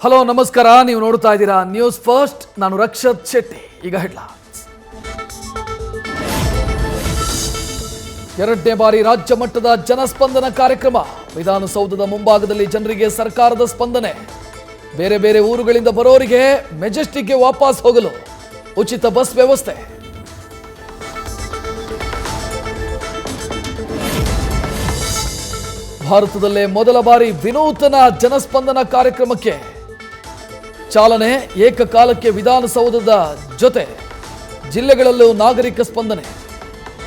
Hello ನಮಸ್ಕಾರ, ನೀವು ನೋಡ್ತಾ ಇದ್ದೀರಾ ನ್ಯೂಸ್ ಫಸ್ಟ್. ನಾನು ರಕ್ಷತ್ ಶೆಟ್ಟಿ. ಈಗ ಹೆಡ್ಲೈನ್ಸ್. ಎರಡನೇ ಬಾರಿ ರಾಜ್ಯ ಮಟ್ಟದ ಜನಸ್ಪಂದನ ಕಾರ್ಯಕ್ರಮ. ವಿಧಾನಸೌಧದ ಮುಂಭಾಗದಲ್ಲಿ ಜನರಿಗೆ ಸರ್ಕಾರದ ಸ್ಪಂದನೆ. ಬೇರೆ ಬೇರೆ ಊರುಗಳಿಂದ ಬರೋರಿಗೆ ಮೆಜೆಸ್ಟಿಕ್ಗೆ ವಾಪಸ್ ಹೋಗಲು ಉಚಿತ ಬಸ್ ವ್ಯವಸ್ಥೆ. ಭಾರತದಲ್ಲೇ ಮೊದಲ ಬಾರಿ ವಿನೂತನ ಜನಸ್ಪಂದನ ಕಾರ್ಯಕ್ರಮಕ್ಕೆ ಚಾಲನೆ. ಏಕಕಾಲಕ್ಕೆ ವಿಧಾನಸೌಧದ ಜೊತೆ ಜಿಲ್ಲೆಗಳಲ್ಲೂ ನಾಗರಿಕ ಸ್ಪಂದನೆ.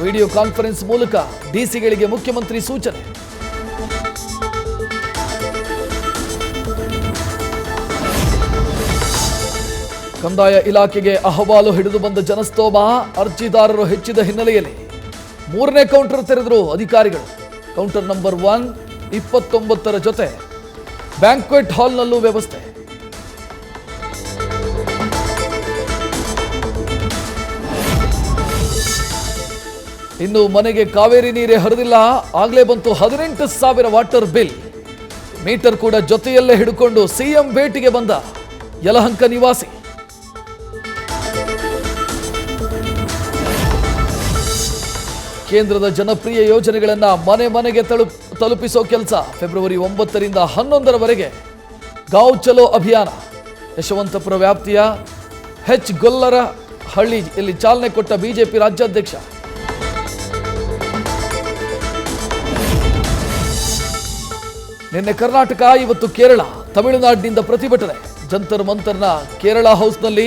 ವಿಡಿಯೋ ಕಾನ್ಫರೆನ್ಸ್ ಮೂಲಕ ಡಿಸಿಗಳಿಗೆ ಮುಖ್ಯಮಂತ್ರಿ ಸೂಚನೆ. ಕಂದಾಯ ಇಲಾಖೆಗೆ ಅಹವಾಲು ಹಿಡಿದು ಬಂದ ಜನಸ್ತೋಮ. ಅರ್ಜಿದಾರರು ಹೆಚ್ಚಿದ ಹಿನ್ನೆಲೆಯಲ್ಲಿ 3ನೇ ಕೌಂಟರ್ ತೆರೆದರು ಅಧಿಕಾರಿಗಳು. ಕೌಂಟರ್ ನಂಬರ್ 1 29ರ ಜೊತೆ ಬ್ಯಾಂಕ್ವೆಟ್ ಹಾಲ್ನಲ್ಲೂ ವ್ಯವಸ್ಥೆ. ಇನ್ನು ಮನೆಗೆ ಕಾವೇರಿ ನೀರೇ ಹರಿದಿಲ್ಲ. ಆಗಲೇ ಬಂತು 18,000 ವಾಟರ್ ಬಿಲ್. ಮೀಟರ್ ಕೂಡ ಜೊತೆಯಲ್ಲೇ ಹಿಡ್ಕೊಂಡು ಸಿಎಂ ಭೇಟಿಗೆ ಬಂದ ಯಲಹಂಕ ನಿವಾಸಿ. ಕೇಂದ್ರದ ಜನಪ್ರಿಯ ಯೋಜನೆಗಳನ್ನು ಮನೆ ಮನೆಗೆ ತಲುಪಿಸೋ ಕೆಲಸ. ಫೆಬ್ರವರಿ 9ರಿಂದ 11ರವರೆಗೆ ಗಾಂವ್ ಚಲೋ ಅಭಿಯಾನ. ಯಶವಂತಪುರ ವ್ಯಾಪ್ತಿಯ ಗೊಲ್ಲರ ಹಳ್ಳಿಯಲ್ಲಿ ಚಾಲನೆ ಕೊಟ್ಟ ಬಿಜೆಪಿ ರಾಜ್ಯಾಧ್ಯಕ್ಷ. ನಿನ್ನೆ ಕರ್ನಾಟಕ, ಇವತ್ತು ಕೇರಳ. ತಮಿಳುನಾಡಿನಿಂದ ಪ್ರತಿಭಟನೆ. ಜಂತರ್ ಮಂತರ್ನ ಕೇರಳ ಹೌಸ್ನಲ್ಲಿ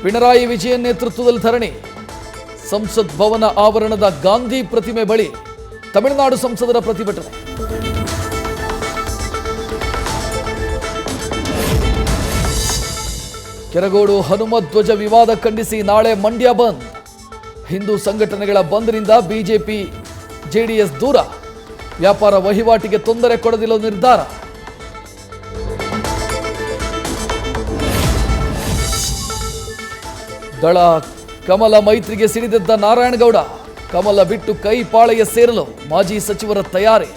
ಪಿಣರಾಯಿ ವಿಜಯನ್ ನೇತೃತ್ವದಲ್ಲಿ ಧರಣಿ. ಸಂಸತ್ ಭವನ ಆವರಣದ ಗಾಂಧಿ ಪ್ರತಿಮೆ ಬಳಿ ತಮಿಳುನಾಡು ಸಂಸದರ ಪ್ರತಿಭಟನೆ. ಕೆರಗೋಡು ಹನುಮಧ್ವಜ ವಿವಾದ ಖಂಡಿಸಿ ನಾಳೆ ಮಂಡ್ಯ ಬಂದ್. ಹಿಂದೂ ಸಂಘಟನೆಗಳ ಬಂದ್ನಿಂದ ಬಿಜೆಪಿ ಜೆಡಿಎಸ್ ದೂರ. ವ್ಯಾಪಾರ ವಹಿವಾಟಿಗೆ ತೊಂದರೆ ಕೊಡದಿಲ್ಲ ನಿರ್ಧಾರ. ದಳ ಕಮಲ ಮೈತ್ರಿಗೆ ಸಿಡಿದೆದ್ದ ನಾರಾಯಣಗೌಡ. ಕಮಲ ಬಿಟ್ಟು ಕೈ ಪಾಳೆಯ ಸೇರಲು ಮಾಜಿ ಸಚಿವರ ತಯಾರಿ.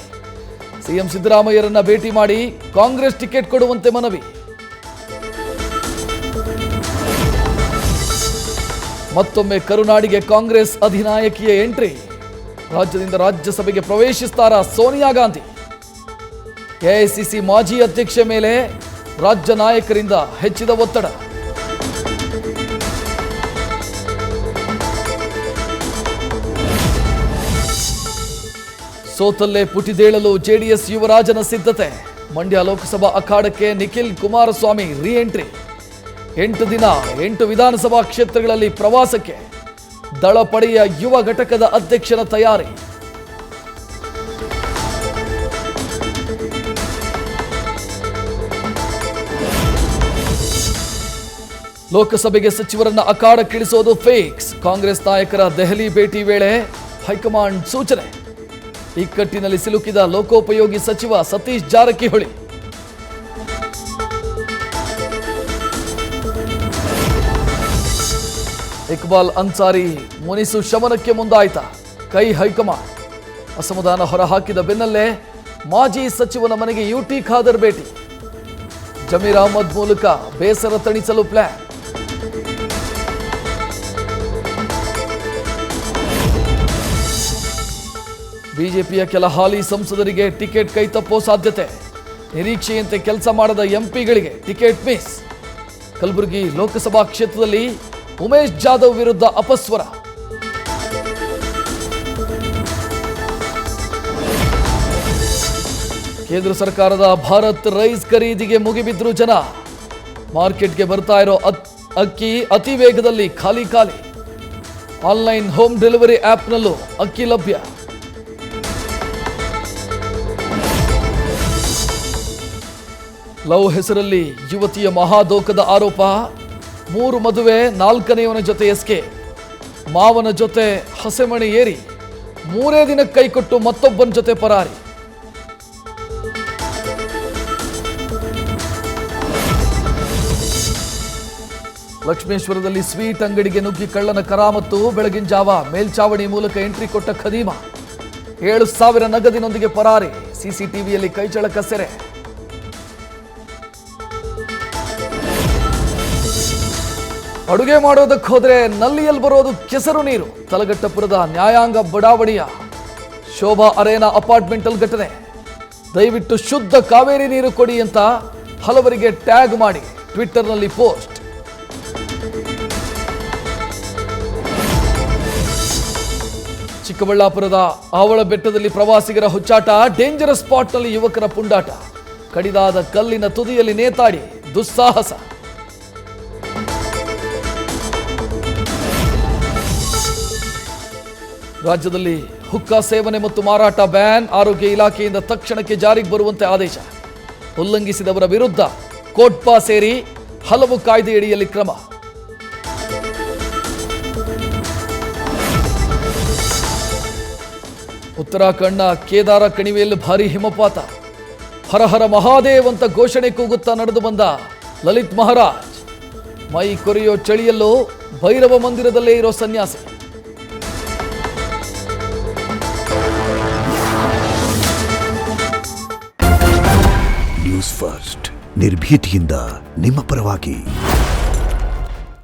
ಸಿಎಂ ಸಿದ್ದರಾಮಯ್ಯರನ್ನ ಭೇಟಿ ಮಾಡಿ ಕಾಂಗ್ರೆಸ್ ಟಿಕೆಟ್ ಕೊಡುವಂತೆ ಮನವಿ. ಮತ್ತೊಮ್ಮೆ ಕರುನಾಡಿಗೆ ಕಾಂಗ್ರೆಸ್ ಅಧಿನಾಯಕಿಯ ಎಂಟ್ರಿ. ರಾಜ್ಯದಿಂದ ರಾಜ್ಯಸಭೆಗೆ ಪ್ರವೇಶಿಸುತ್ತಾರಾ ಸೋನಿಯಾ ಗಾಂಧಿ. ಎಐಸಿಸಿ ಮಾಜಿ ಅಧ್ಯಕ್ಷೆ ಮೇಲೆ ರಾಜ್ಯ ನಾಯಕರಿಂದ ಹೆಚ್ಚಿದ ಒತ್ತಡ. ಸೋತಲ್ಲೇ ಪುಟಿದೇಳಲು ಜೆಡಿಎಸ್ ಯುವರಾಜನ ಸಿದ್ಧತೆ. ಮಂಡ್ಯ ಲೋಕಸಭಾ ಅಖಾಡಕ್ಕೆ ನಿಖಿಲ್ ಕುಮಾರಸ್ವಾಮಿ ರೀ ಎಂಟ್ರಿ. 8 ದಿನ 8 ವಿಧಾನಸಭಾ ಕ್ಷೇತ್ರಗಳಲ್ಲಿ ಪ್ರವಾಸಕ್ಕೆ ದಳಪಡೆಯ ಯುವ ಘಟಕದ ಅಧ್ಯಕ್ಷನ ತಯಾರಿ. ಲೋಕಸಭೆಗೆ ಸಚಿವರನ್ನ ಅಖಾಡಕ್ಕಿಳಿಸೋದು ಫಿಕ್ಸ್. ಕಾಂಗ್ರೆಸ್ ನಾಯಕರ ದೆಹಲಿ ಭೇಟಿ ವೇಳೆ ಹೈಕಮಾಂಡ್ ಸೂಚನೆ. ಇಕ್ಕಟ್ಟಿನಲ್ಲಿ ಸಿಲುಕಿದ ಲೋಕೋಪಯೋಗಿ ಸಚಿವ ಸತೀಶ್ ಜಾರಕಿಹೊಳಿ. ಇಕ್ಬಾಲ್ ಅನ್ಸಾರಿ ಮುನಿಸು ಶಮನಕ್ಕೆ ಮುಂದಾಯ್ತ. ಕೈ ಹೈಕಮಾಂಡ್. ಅಸಮಾಧಾನ ಹೊರಹಾಕಿದ ಬೆನ್ನಲ್ಲೇ ಮಾಜಿ ಸಚಿವನ ಮನೆಗೆ ಯುಟಿ ಖಾದರ್ ಭೇಟಿ. ಜಮೀರ್ ಅಹಮದ್ ಮೂಲಕ ಬೇಸರ ತಣಿಸಲು ಪ್ಲಾನ್. ಬಿಜೆಪಿಯ ಕೆಲ ಹಾಲಿ ಸಂಸದರಿಗೆ ಟಿಕೆಟ್ ಕೈತಪ್ಪೋ ಸಾಧ್ಯತೆ. ನಿರೀಕ್ಷೆಯಂತೆ ಕೆಲಸ ಮಾಡದ ಎಂಪಿಗಳಿಗೆ ಟಿಕೆಟ್ ಮಿಸ್. ಕಲಬುರಗಿ ಲೋಕಸಭಾ ಕ್ಷೇತ್ರದಲ್ಲಿ ಉಮೇಶ್ ಜಾಧವ್ ವಿರುದ್ಧ ಅಪಸ್ವರ. ಕೇಂದ್ರ ಸರ್ಕಾರದ ಭಾರತ್ ರೈಸ್ ಖರೀದಿಗೆ ಮುಗಿಬಿದ್ರು ಜನ. ಮಾರ್ಕೆಟ್ಗೆ ಬರ್ತಾ ಇರೋ ಅಕ್ಕಿ ಅತಿ ವೇಗದಲ್ಲಿ ಖಾಲಿ. ಆನ್ಲೈನ್ ಹೋಮ್ ಡೆಲಿವರಿ ಆಪ್ನಲ್ಲೂ ಅಕ್ಕಿ ಲಭ್ಯ. ಲವ್ ಹೆಸರಲ್ಲಿ ಯುವತಿಯ ಮಹಾದೋಖದ ಆರೋಪ. 3 ಮದುವೆ, 4ನೇಯವನ ಜೊತೆ ಎಸ್ಕೇಪ್. ಮಾವನ ಜೊತೆ ಹಸೆಮಣೆ ಏರಿ 3 ದಿನಕ್ಕೆ ಕೈಕೊಟ್ಟು ಮತ್ತೊಬ್ಬನ ಜೊತೆ ಪರಾರಿ. ಲಕ್ಷ್ಮೇಶ್ವರದಲ್ಲಿ ಸ್ವೀಟ್ ಅಂಗಡಿಗೆ ನುಗ್ಗಿ ಕಳ್ಳನ ಕರಾಮತ್ತು. ಬೆಳಗಿನ ಜಾವ ಮೇಲ್ಚಾವಣಿ ಮೂಲಕ ಎಂಟ್ರಿ ಕೊಟ್ಟ ಖದೀಮ 7,000 ನಗದಿನೊಂದಿಗೆ ಪರಾರಿ. ಸಿಸಿಟಿವಿಯಲ್ಲಿ ಕೈಚಳಕ ಸೆರೆ. ಅಡುಗೆ ಮಾಡೋದಕ್ಕೆ ಹೋದ್ರೆ ನಲ್ಲಿಯಲ್ಲಿ ಬರೋದು ಕೆಸರು ನೀರು. ತಲಘಟ್ಟಪುರದ ನ್ಯಾಯಾಂಗ ಬಡಾವಣೆಯ ಶೋಭಾ ಅರೇನಾ ಅಪಾರ್ಟ್ಮೆಂಟಲ್ ಘಟನೆ. ದಯವಿಟ್ಟು ಶುದ್ಧ ಕಾವೇರಿ ನೀರು ಕೊಡಿ ಅಂತ ಹಲವರಿಗೆ ಟ್ಯಾಗ್ ಮಾಡಿ ಟ್ವಿಟ್ಟರ್ನಲ್ಲಿ ಪೋಸ್ಟ್. ಚಿಕ್ಕಬಳ್ಳಾಪುರದ ಆವಳ ಬೆಟ್ಟದಲ್ಲಿ ಪ್ರವಾಸಿಗರ ಹುಚ್ಚಾಟ. ಡೇಂಜರಸ್ ಸ್ಪಾಟ್ನಲ್ಲಿ ಯುವಕರ ಪುಂಡಾಟ. ಕಡಿದಾದ ಕಲ್ಲಿನ ತುದಿಯಲ್ಲಿ ನೇತಾಡಿ ದುಸ್ಸಾಹಸ. ರಾಜ್ಯದಲ್ಲಿ ಹುಕ್ಕಾ ಸೇವನೆ ಮತ್ತು ಮಾರಾಟ ಬ್ಯಾನ್. ಆರೋಗ್ಯ ಇಲಾಖೆಯಿಂದ ತಕ್ಷಣಕ್ಕೆ ಜಾರಿಗೆ ಬರುವಂತೆ ಆದೇಶ. ಉಲ್ಲಂಘಿಸಿದವರ ವಿರುದ್ಧ ಕೋಟ್ಪಾ ಸೇರಿ ಹಲವು ಕಾಯ್ದೆಯಡಿಯಲ್ಲಿ ಕ್ರಮ. ಉತ್ತರಾಖಂಡ್ನ ಕೇದಾರ ಕಣಿವೆಯಲ್ಲಿ ಭಾರೀ ಹಿಮಪಾತ. ಹರಹರ ಮಹಾದೇವ್ ಅಂತ ಘೋಷಣೆ ಕೂಗುತ್ತಾ ನಡೆದು ಬಂದ ಲಲಿತ್ ಮಹಾರಾಜ್. ಮೈ ಕೊರೆಯೋ ಚಳಿಯಲ್ಲೂ ಭೈರವ ಮಂದಿರದಲ್ಲೇ ಇರೋ ಸನ್ಯಾಸಿ. ನ್ಯೂಸ್ ಫಸ್ಟ್ ನಿರ್ಭೀತಿಯಿಂದ ನಿಮ್ಮ ಪರವಾಗಿ.